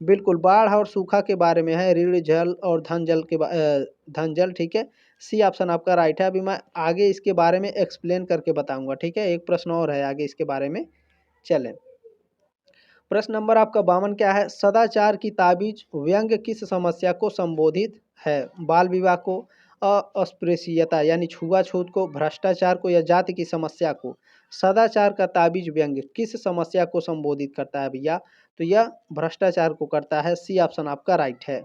बिल्कुल, बाढ़ और सूखा के बारे में है, ऋण जल और धन जल, ठीक है। सी ऑप्शन आपका राइट है। अभी मैं आगे इसके बारे में एक्सप्लेन करके बताऊंगा, ठीक है। एक प्रश्न और है आगे इसके बारे में, चलें। प्रश्न नंबर आपका 52 क्या है, सदाचार की ताबीज व्यंग्य किस समस्या को संबोधित है? बाल विवाह को, अस्पृश्यता यानी छुआछूत को, भ्रष्टाचार को, या जाति की समस्या को? सदाचार का ताबीज व्यंग्य किस समस्या को संबोधित करता है भैया? तो यह भ्रष्टाचार को करता है, सी ऑप्शन आपका राइट है।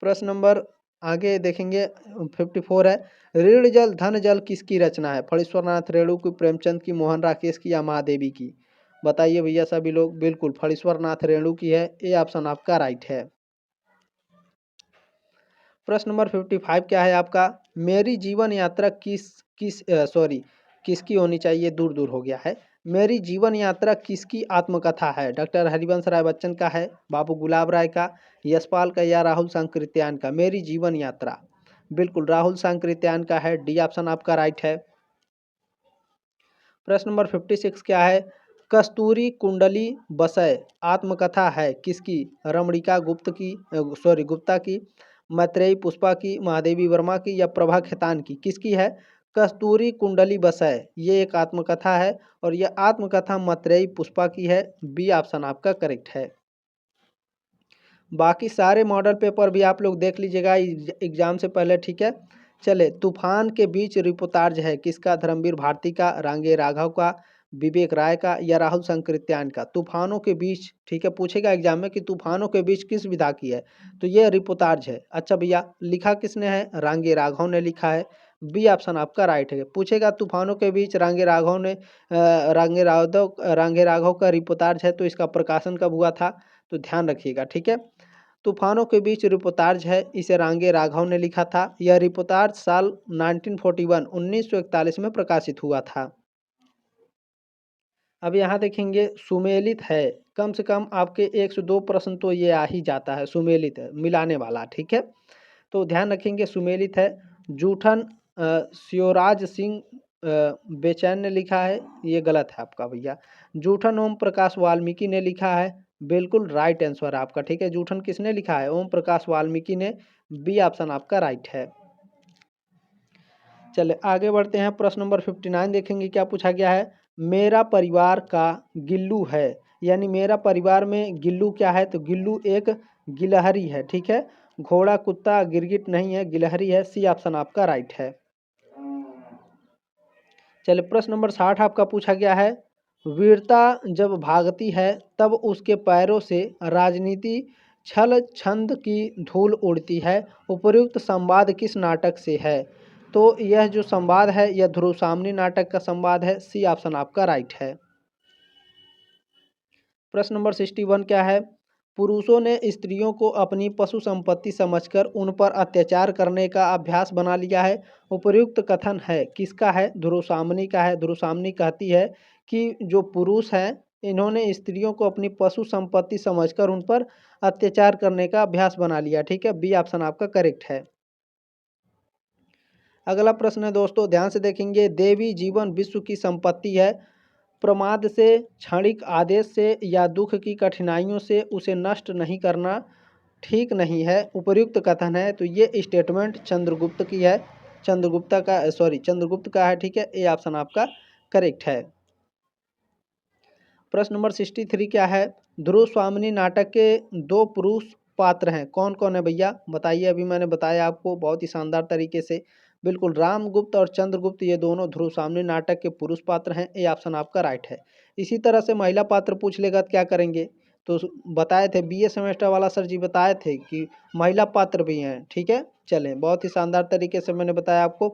प्रश्न नंबर आगे देखेंगे 54 है, ऋण जल धन जल किसकी रचना है? फणीश्वर नाथ रेणु की, प्रेमचंद की, मोहन राकेश की, या महादेवी की? बताइए भैया सभी लोग। बिल्कुल, फणीश्वर नाथ रेणु की है, ये ऑप्शन आपका राइट है। प्रश्न नंबर 55 क्या है आपका, मेरी जीवन यात्रा किसकी होनी चाहिए, दूर दूर हो गया है। मेरी जीवन यात्रा किसकी आत्मकथा है? डॉक्टर हरिवंश राय बच्चन का है, बाबू गुलाब राय का, यशपाल का, या राहुल सांकृत्यायन का? मेरी जीवन यात्रा बिल्कुल राहुल सांकृत्यायन का है, डी ऑप्शन आपका राइट है। प्रश्न नंबर 56 क्या है, कस्तूरी कुंडली बसय आत्मकथा है किसकी? रमणिका गुप्ता की, मैत्रेयी पुष्पा की, महादेवी वर्मा की, या प्रभा खेतान की? किसकी है? कस्तूरी कुंडली बसय, ये एक आत्मकथा है, और यह आत्मकथा मैत्रेयी पुष्पा की है, बी ऑप्शन आपका करेक्ट है। बाकी सारे मॉडल पेपर भी आप लोग देख लीजिएगा एग्जाम से पहले, ठीक है। चले, तूफान के बीच रिपोर्टाज है किसका? धर्मवीर भारती का, रांगे राघव का, विवेक राय का, या राहुल सांकृत्यायन का? तूफानों के बीच, ठीक है, पूछेगा एग्जाम में कि तूफानों के बीच किस विधा की है, तो ये रिपोर्टाज है। अच्छा भैया, लिखा किसने है? रांगे राघव ने लिखा है, बी ऑप्शन आपका राइट है। पूछेगा तूफानों के बीच रांगे राघव का रिपोर्टाज है, तो इसका प्रकाशन कब हुआ था? तो ध्यान रखिएगा, ठीक है। तूफानों के बीच रिपोर्टाज है, इसे रांगे राघव ने लिखा था। यह रिपोर्टाज साल 1941 में प्रकाशित हुआ था। अब यहाँ देखेंगे, सुमेलित है, कम से कम आपके 1 से 2 प्रश्न तो ये आ ही जाता है, सुमेलित है मिलाने वाला, ठीक है। तो ध्यान रखेंगे, सुमेलित है। जूठन शिवराज सिंह बेचैन ने लिखा है, ये गलत है आपका भैया। जूठन ओम प्रकाश वाल्मीकि ने लिखा है, बिल्कुल राइट आंसर है आपका, ठीक है। जूठन किसने लिखा है? ओम प्रकाश वाल्मीकि ने, बी ऑप्शन आपका राइट है। चले आगे बढ़ते हैं, प्रश्न नंबर 59 देखेंगे क्या पूछा गया है, मेरा परिवार का गिल्लू है, यानी मेरा परिवार में गिल्लू क्या है? तो गिल्लू एक गिलहरी है, ठीक है। घोड़ा, कुत्ता, गिरगिट नहीं है, गिलहरी है, सी ऑप्शन आपका राइट है। चलिए, प्रश्न नंबर 60 आपका पूछा गया है, वीरता जब भागती है तब उसके पैरों से राजनीति छल छंद की धूल उड़ती है, उपर्युक्त संवाद किस नाटक से है? तो यह जो संवाद है, यह ध्रुव सामनी नाटक का संवाद है, सी ऑप्शन आपका राइट है। प्रश्न नंबर 61 क्या है, पुरुषों ने स्त्रियों को अपनी पशु संपत्ति समझकर उन पर अत्याचार करने का अभ्यास बना लिया है। उपर्युक्त कथन है किसका है? ध्रुवसामनी का है। ध्रुवसामनी कहती है कि जो पुरुष हैं इन्होंने स्त्रियों को अपनी पशु संपत्ति समझकर उन पर अत्याचार करने का अभ्यास बना लिया। ठीक है, बी ऑप्शन आपका करेक्ट है। अगला प्रश्न है दोस्तों, ध्यान से देखेंगे। देवी जीवन विश्व की संपत्ति है। प्रमाद से, क्षणिक आदेश से या दुख की कठिनाइयों से उसे नष्ट नहीं करना ठीक नहीं है। उपर्युक्त कथन है। तो ये स्टेटमेंट चंद्रगुप्त की है। चंद्रगुप्त का है। ठीक है, ए ऑप्शन आपका करेक्ट है। प्रश्न नंबर 63 क्या है? ध्रुवस्वामिनी नाटक के 2 पुरुष पात्र हैं, कौन कौन है भैया? बताइए। अभी मैंने बताया आपको बहुत ही शानदार तरीके से। बिल्कुल, रामगुप्त और चंद्रगुप्त ये दोनों ध्रुवस्वामिनी नाटक के पुरुष पात्र हैं। ए ऑप्शन आपका राइट है। इसी तरह से महिला पात्र पूछ लेगा तो क्या करेंगे? तो बताए थे बीए सेमेस्टर वाला सर जी, बताए थे कि महिला पात्र भी हैं। ठीक है, चलें, बहुत ही शानदार तरीके से मैंने बताया आपको।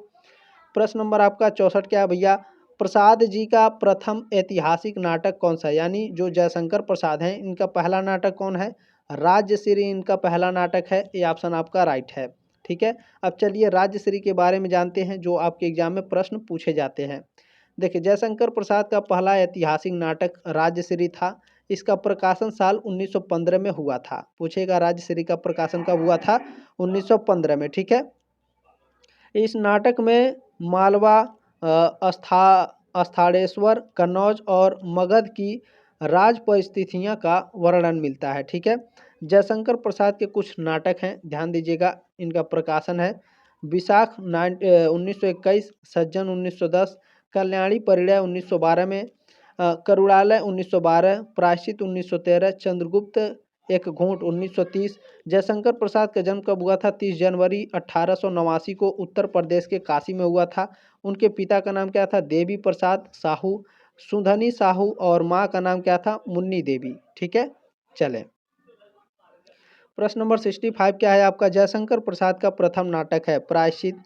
प्रश्न नंबर आपका 64 क्या है भैया? प्रसाद जी का प्रथम ऐतिहासिक नाटक कौन सा है? यानी जो जयशंकर प्रसाद हैं इनका पहला नाटक कौन है? राज्यश्री इनका पहला नाटक है। ये ऑप्शन आपका राइट है। ठीक है, अब चलिए राज्यश्री के बारे में जानते हैं जो आपके एग्जाम में प्रश्न पूछे जाते हैं। देखिए, जयशंकर प्रसाद का पहला ऐतिहासिक नाटक राज्यश्री था। इसका प्रकाशन साल 1915 में हुआ था। पूछेगा राज्यश्री का प्रकाशन कब हुआ था? 1915 में। ठीक है, इस नाटक में मालवा, अस्थाड़ेश्वर, कन्नौज और मगध की राज परिस्थितियाँ का वर्णन मिलता है। ठीक है, जयशंकर प्रसाद के कुछ नाटक हैं, ध्यान दीजिएगा। इनका प्रकाशन है विशाख 1921, सज्जन 1910, कल्याणी परिणय 1912 में, करुणालय 1912, प्रायश्चित 1913, चंद्रगुप्त एक घूंट 1930। जयशंकर प्रसाद का जन्म कब हुआ था? 30 जनवरी 1889 को उत्तर प्रदेश के काशी में हुआ था। उनके पिता का नाम क्या था? देवी प्रसाद साहू, सुधनी साहू, और माँ का नाम क्या था? मुन्नी देवी। ठीक है, चले। प्रश्न नंबर 65 क्या है आपका? जयशंकर प्रसाद का प्रथम नाटक है प्रायश्चित,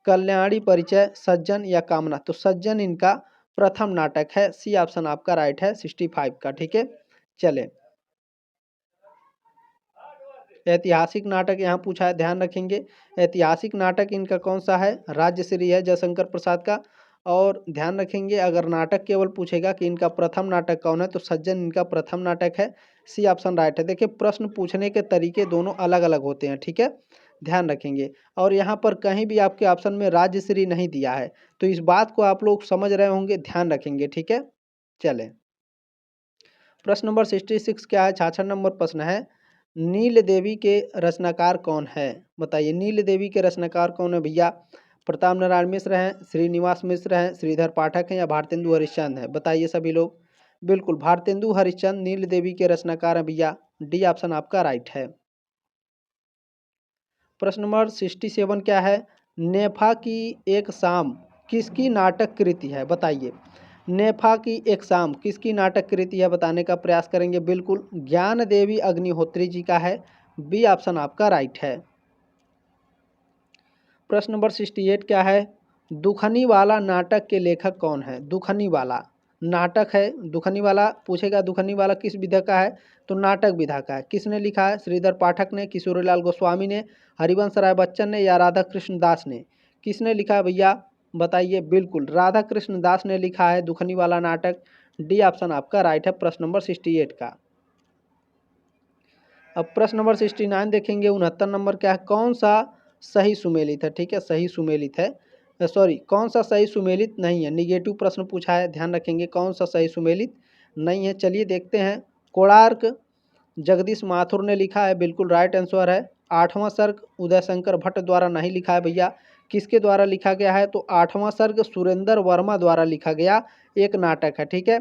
कल्याणी परिचय, सज्जन या कामना? तो सज्जन इनका प्रथम नाटक है। सी ऑप्शन आपका राइट है 65 का। ठीक है, चले। ऐतिहासिक नाटक यहाँ पूछा है, ध्यान रखेंगे। ऐतिहासिक नाटक इनका कौन सा है? राज्यश्री है जयशंकर प्रसाद का। और ध्यान रखेंगे, अगर नाटक केवल पूछेगा कि इनका प्रथम नाटक कौन है तो सज्जन इनका प्रथम नाटक है। सी ऑप्शन राइट है। देखिए, प्रश्न पूछने के तरीके दोनों अलग अलग होते हैं। ठीक है, ध्यान रखेंगे। और यहाँ पर कहीं भी आपके ऑप्शन में राज्यश्री नहीं दिया है, तो इस बात को आप लोग समझ रहे होंगे, ध्यान रखेंगे। ठीक है, चलें। प्रश्न नंबर 66 क्या है? 66 नंबर प्रश्न है, नील देवी के रचनाकार कौन है? बताइए, नील देवी के रचनाकार कौन है भैया? प्रताप नारायण मिश्र हैं, श्रीनिवास मिश्र हैं, श्रीधर पाठक हैं या भारतेंदु हरिश्चंद्र हैं? बताइए सभी लोग। बिल्कुल, भारतेंदु हरिश्चंद्र नील देवी के रचनाकार हैं भैया। डी ऑप्शन आपका राइट है। प्रश्न नंबर 67 क्या है? नेफा की एक शाम किसकी नाटक कृति है? बताइए, नेफा की एक शाम किसकी नाटक कृति है? बताने का प्रयास करेंगे। बिल्कुल, ज्ञान देवी अग्निहोत्री जी का है। बी ऑप्शन आपका राइट है। प्रश्न नंबर 68 क्या है? दुखनी वाला नाटक के लेखक कौन है? दुखनी वाला नाटक है। दुखनी वाला पूछेगा, दुखनी वाला किस विधा का है? तो नाटक विधा का है। किसने लिखा है? श्रीधर पाठक ने, किशोरीलाल गोस्वामी ने, हरिवंश राय बच्चन ने या राधा कृष्ण दास ने? किसने लिखा है भैया? बताइए। बिल्कुल, राधा कृष्ण दास ने लिखा है दुखनी वाला नाटक। डी ऑप्शन आपका राइट है प्रश्न नंबर 68 का। अब प्रश्न नंबर 69 देखेंगे। 69 नंबर क्या है? कौन सा सही सुमेलित है? ठीक है, सही सुमेलित है। सॉरी, कौन सा सही सुमेलित नहीं है? निगेटिव प्रश्न पूछा है, ध्यान रखेंगे। कौन सा सही सुमेलित नहीं है? चलिए देखते हैं। कोणार्क जगदीश माथुर ने लिखा है, बिल्कुल राइट आंसर है। 8वां सर्ग उदय शंकर भट्ट द्वारा नहीं लिखा है भैया। किसके द्वारा लिखा गया है? तो 8वां सर्ग सुरेंद्र वर्मा द्वारा लिखा गया एक नाटक है। ठीक है,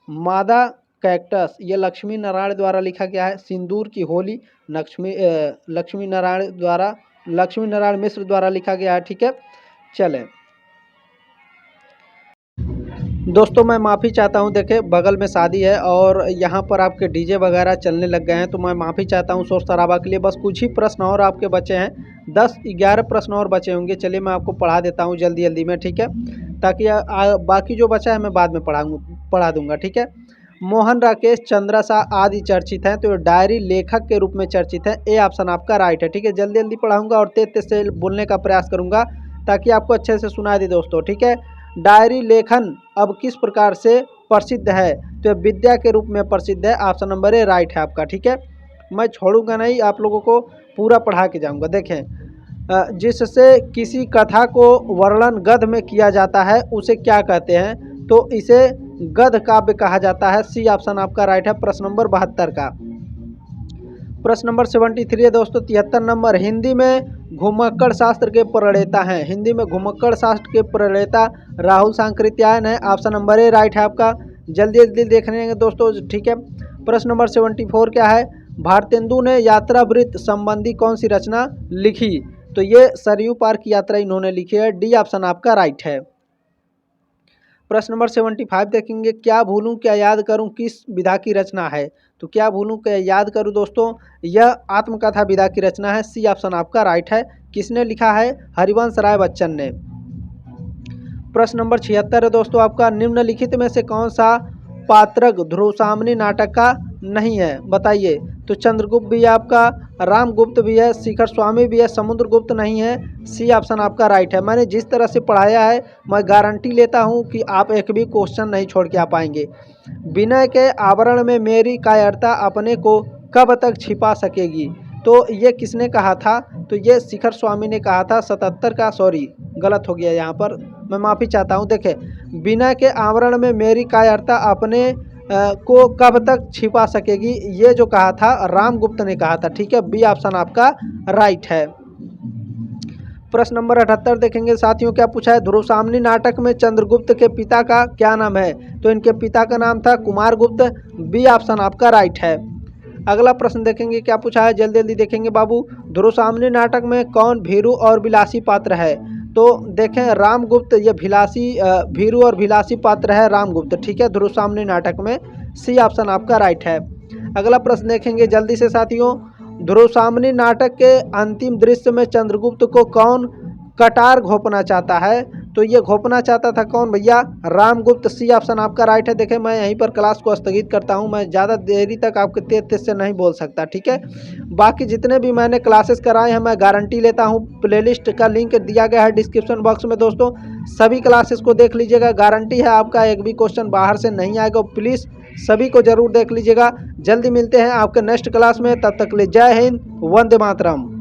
मादा कैक्टस ये लक्ष्मी नारायण द्वारा लिखा गया है। सिंदूर की होली लक्ष्मी नारायण मिश्र द्वारा लिखा गया है। ठीक है, चलें दोस्तों, मैं माफ़ी चाहता हूं। देखें, बगल में शादी है और यहां पर आपके डीजे वगैरह चलने लग गए हैं, तो मैं माफ़ी चाहता हूं शोर शराबा के लिए। बस कुछ ही प्रश्न और आपके बचे हैं, 10-11 प्रश्न और बचे होंगे। चलिए मैं आपको पढ़ा देता हूं जल्दी जल्दी में, ठीक है, ताकि बाकी जो बचा है मैं बाद में पढ़ा दूंगा। ठीक है, मोहन राकेश चंद्रसा आदि चर्चित हैं, तो ये डायरी लेखक के रूप में चर्चित है। ए ऑप्शन आपका राइट है। ठीक है, जल्दी जल्दी पढ़ाऊंगा और तेज तेज से बोलने का प्रयास करूंगा ताकि आपको अच्छे से सुनाई दे दोस्तों। ठीक है, डायरी लेखन अब किस प्रकार से प्रसिद्ध है, तो विद्या के रूप में प्रसिद्ध है। ऑप्शन नंबर ए राइट है आपका। ठीक है, मैं छोड़ूंगा नहीं, आप लोगों को पूरा पढ़ा के जाऊंगा। देखें, जिससे किसी कथा को वर्णन गद्य में किया जाता है उसे क्या कहते हैं, तो इसे गद्य काव्य कहा जाता है। सी ऑप्शन आपका राइट है, प्रश्न नंबर 72 का। प्रश्न नंबर 73 है दोस्तों, 73 नंबर, हिंदी में घुमक्कड़ शास्त्र के प्रणेता हैं। हिंदी में घुमक्कड़ शास्त्र के प्रणेता राहुल सांकृत्यायन है। ऑप्शन नंबर ए राइट है आपका। जल्दी जल्दी देखने दोस्तों। ठीक है, प्रश्न नंबर 74 क्या है, भारतेंदु ने यात्रा वृत्त संबंधी कौन सी रचना लिखी, तो ये सरयू पार की यात्रा इन्होंने लिखी है। डी ऑप्शन आपका राइट है। प्रश्न नंबर 75 देखेंगे, क्या भूलूं क्या याद करूं किस विधा की रचना है, तो क्या भूलूं क्या याद करूं दोस्तों, यह आत्मकथा विधा की रचना है। सी ऑप्शन आपका राइट है। किसने लिखा है, हरिवंश राय बच्चन ने। प्रश्न नंबर 76 है दोस्तों आपका, निम्नलिखित में से कौन सा पात्रक ध्रुवसामनी नाटक का नहीं है, बताइए। तो चंद्रगुप्त भी है आपका, रामगुप्त भी है, शिखर स्वामी भी है, समुद्रगुप्त नहीं है। सी ऑप्शन आपका राइट है। मैंने जिस तरह से पढ़ाया है मैं गारंटी लेता हूं कि आप एक भी क्वेश्चन नहीं छोड़ के आ पाएंगे। विनय के आवरण में मेरी कायरता अपने को कब तक छिपा सकेगी, तो ये किसने कहा था, तो ये शिखर स्वामी ने कहा था। 77 का, सॉरी गलत हो गया यहाँ पर, मैं माफ़ी चाहता हूँ। देखे, विनय के आवरण में मेरी कायरता अपने को कब तक छिपा सकेगी, ये जो कहा था रामगुप्त ने कहा था। ठीक है, बी ऑप्शन आपका राइट है। प्रश्न नंबर 78 देखेंगे साथियों, क्या पूछा है, ध्रुवसामनी नाटक में चंद्रगुप्त के पिता का क्या नाम है, तो इनके पिता का नाम था कुमारगुप्त। बी ऑप्शन आपका राइट है। अगला प्रश्न देखेंगे, क्या पूछा है, जल्दी जल्दी देखेंगे बाबू। ध्रुवसामनी नाटक में कौन भीरू और विलासी पात्र है, तो देखें रामगुप्त, ये भीरू और विलासी पात्र है रामगुप्त। ठीक है, ध्रुवसामनी नाटक में। सी ऑप्शन आपका राइट है। अगला प्रश्न देखेंगे जल्दी से साथियों, ध्रुवसामनी नाटक के अंतिम दृश्य में चंद्रगुप्त को कौन कटार घोंपना चाहता है, तो ये घोंपना चाहता था कौन भैया, रामगुप्त। सी ऑप्शन आपका राइट है। देखें, मैं यहीं पर क्लास को स्थगित करता हूं, मैं ज़्यादा देरी तक आपके तेज तेज से नहीं बोल सकता। ठीक है, बाकी जितने भी मैंने क्लासेस कराए हैं मैं गारंटी लेता हूं, प्लेलिस्ट का लिंक दिया गया है डिस्क्रिप्शन बॉक्स में दोस्तों, सभी क्लासेस को देख लीजिएगा। गारंटी है आपका एक भी क्वेश्चन बाहर से नहीं आएगा। प्लीज़ सभी को जरूर देख लीजिएगा। जल्दी मिलते हैं आपके नेक्स्ट क्लास में, तब तक के लिए जय हिंद, वंदे मातरम।